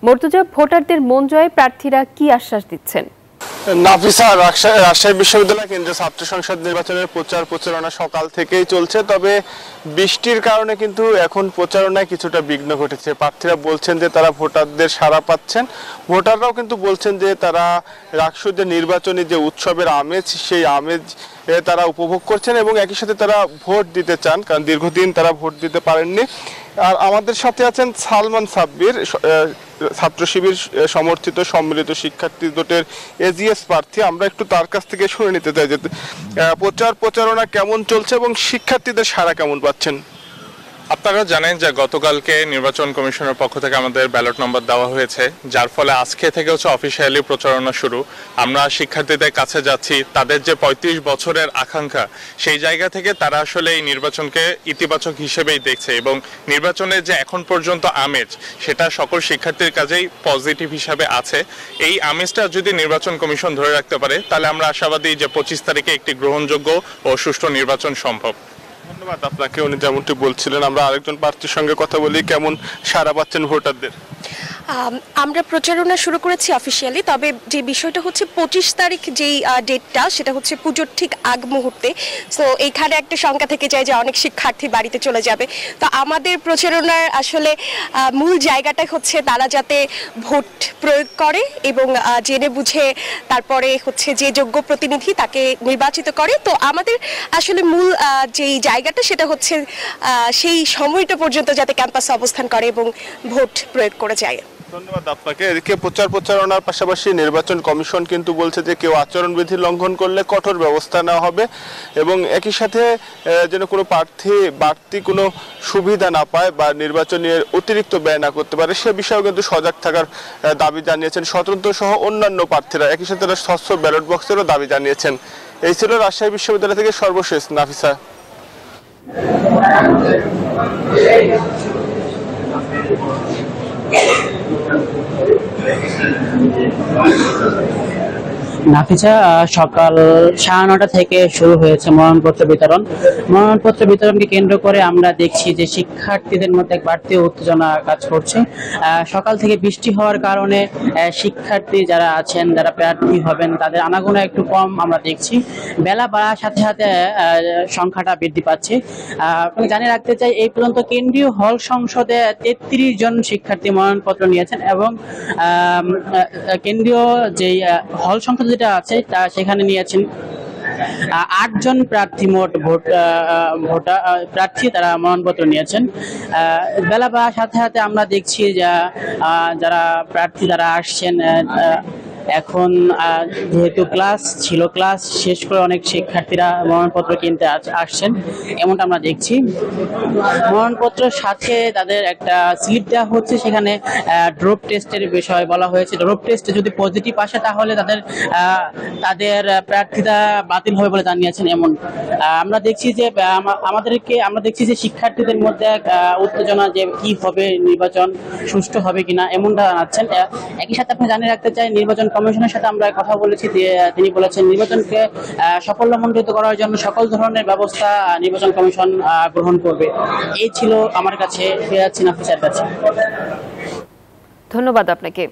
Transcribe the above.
মর্তুজা, ভোটারদের মন জয়ে প্রার্থীরা কি আশ্বাস দিচ্ছেন? নাফিসা, রাজশাহী বিশ্ববিদ্যালয় কেন্দ্রীয় ছাত্র সংসদ নির্বাচনের প্রচারণা সকাল থেকেই চলছে। তবে বৃষ্টির কারণে কিন্তু এখন প্রচারণায় কিছুটা বিঘ্ন ঘটেছে। প্রার্থীরা বলছেন যে তারা ভোটারদের সাড়া পাচ্ছেন, ভোটাররাও কিন্তু বলছেন যে তারা রাকসুর যে নির্বাচনী যে উৎসবের আমেজ, সেই আমেজ তারা উপভোগ করছেন এবং একই সাথে তারা ভোট দিতে চান, কারণ দীর্ঘদিন তারা ভোট দিতে পারেননি। আর আমাদের সাথে আছেন সালমান সাব্বির, ছাত্র শিবির সমর্থিত সম্মিলিত শিক্ষার্থী জোটের এজিএস প্রার্থী। আমরা একটু তার কাছ থেকে শুনে নিতে চাই যে প্রচারণা কেমন চলছে এবং শিক্ষার্থীদের সাড়া কেমন পাচ্ছেন। আপনারা জানেন যে গতকালকে নির্বাচন কমিশনের পক্ষ থেকে আমাদের ব্যালট নম্বর দেওয়া হয়েছে, যার ফলে আজকে থেকে অফিসিয়ালি প্রচারণা শুরু। আমরা শিক্ষার্থীদের কাছে যাচ্ছি, তাদের যে ৩৫ বছরের আকাঙ্ক্ষা, সেই জায়গা থেকে তারা আসলে এই নির্বাচনকে ইতিবাচক হিসেবেই দেখছে এবং নির্বাচনের যে এখন পর্যন্ত আমেজ, সেটা সকল শিক্ষার্থীর কাছেই পজিটিভ হিসাবে আছে। এই আমেজটা যদি নির্বাচন কমিশন ধরে রাখতে পারে, তাহলে আমরা আশাবাদী যে ২৫ তারিখে একটি গ্রহণযোগ্য ও সুষ্ঠু নির্বাচন সম্ভব। ধন্যবাদ আপনাকে। উনি যেমনটি বলছিলেন, আমরা আরেকজন প্রার্থীর সঙ্গে কথা বলি। কেমন সাড়া পাচ্ছেন ভোটারদের? আমরা প্রচারণা শুরু করেছি অফিসিয়ালি, তবে যে বিষয়টা হচ্ছে ২৫ তারিখ যেই ডেটটা, সেটা হচ্ছে পুজোর ঠিক আগ মুহূর্তে। সো এইখানে একটা শঙ্কা থেকে যায় যে অনেক শিক্ষার্থী বাড়িতে চলে যাবে। তো আমাদের প্রচারণার আসলে মূল জায়গাটা হচ্ছে তারা যাতে ভোট প্রয়োগ করে এবং জেনে বুঝে তারপরে হচ্ছে যে যোগ্য প্রতিনিধি তাকে নির্বাচিত করে। তো আমাদের আসলে মূল যেই জায়গাটা, সেটা হচ্ছে সেই সময়টা পর্যন্ত যাতে ক্যাম্পাসে অবস্থান করে এবং ভোট প্রয়োগ করে যায়। ধন্যবাদ আপনাকে। এদিকে প্রচারণার পাশাপাশি নির্বাচন কমিশন কিন্তু বলছে যে কেউ আচরণবিধি লঙ্ঘন করলে কঠোর ব্যবস্থা নেওয়া হবে এবং একই সাথে যেন কোনো প্রার্থী বাড়তি কোনো সুবিধা না পায় বা নির্বাচনী অতিরিক্ত ব্যয় না করতে পারে, সে বিষয়েও কিন্তু সজাগ থাকার দাবি জানিয়েছেন স্বতন্ত্র সহ অন্যান্য প্রার্থীরা। একই সাথে তারা স্বচ্ছ ব্যালট বক্সেরও দাবি জানিয়েছেন। এই ছিল রাজশাহী বিশ্ববিদ্যালয় থেকে সর্বশেষ। নাফিসা। নাফিসা, সকাল 9:30 থেকে শুরু হয়েছে মনোনয়নপত্র বিতরণ। মনোনয়নপত্র বিতরণকে কেন্দ্র করে আমরা দেখছি যে শিক্ষার্থীদের মধ্যে বাড়তি উত্তেজনা কাজ করছে। সকাল থেকে বৃষ্টি হওয়ার কারণে শিক্ষার্থী যারা আছেন, যারা প্রার্থী হবেন, তাদের আনাগোনা একটু কম আমরা দেখছি। বেলা বাড়ার সাথে সাথে সংখ্যাটা বৃদ্ধি পাচ্ছে। আপনাকে জানিয়ে রাখতে চাই, এই পর্যন্ত কেন্দ্রীয় হল সংসদে 33 জন শিক্ষার্থী মনোনয়নপত্র নিয়েছেন এবং কেন্দ্রীয় যেই হল সংসদ যেটা আছে সেখানে নিয়েছেন 8 জন প্রার্থী। মোট প্রার্থী তারা মনোনয়নপত্র নিয়েছেন। বেলা বাড়ার সাথে সাথে আমরা দেখছি যারা প্রার্থী তারা আসছেন। এখন যেহেতু ক্লাস ছিল, ক্লাস শেষ করে অনেক শিক্ষার্থীরা মনোনয়নপত্র কিনতে আসছেন, এমনটা আমরা দেখছি। মনোনয়নপত্রের সাথে তাদের একটা স্লিপ দেওয়া হচ্ছে, সেখানে ড্রপ টেস্টের বিষয় বলা হয়েছে। ড্রপ টেস্টে যদি পজিটিভ আসে তাহলে তাদের প্রার্থীতা বাতিল হবে বলে জানিয়েছেন। এমন আমরা দেখছি যে আমরা দেখছি যে শিক্ষার্থীদের মধ্যে উত্তেজনা, যে কি হবে, নির্বাচন সুষ্ঠু হবে কিনা, এমনটা জানাচ্ছেন। একই সাথে আপনি জানিয়ে রাখতে চাই, নির্বাচন কমিশনের সাথে আমরা কথা বলেছি। তিনি বলেছেন নির্বাচনকে সাফল্যমণ্ডিত করার জন্য সকল ধরনের ব্যবস্থা নির্বাচন কমিশন গ্রহণ করবে। এই ছিল আমার কাছে। ফিরে যাচ্ছি নাফিসার কাছে। ধন্যবাদ আপনাকে।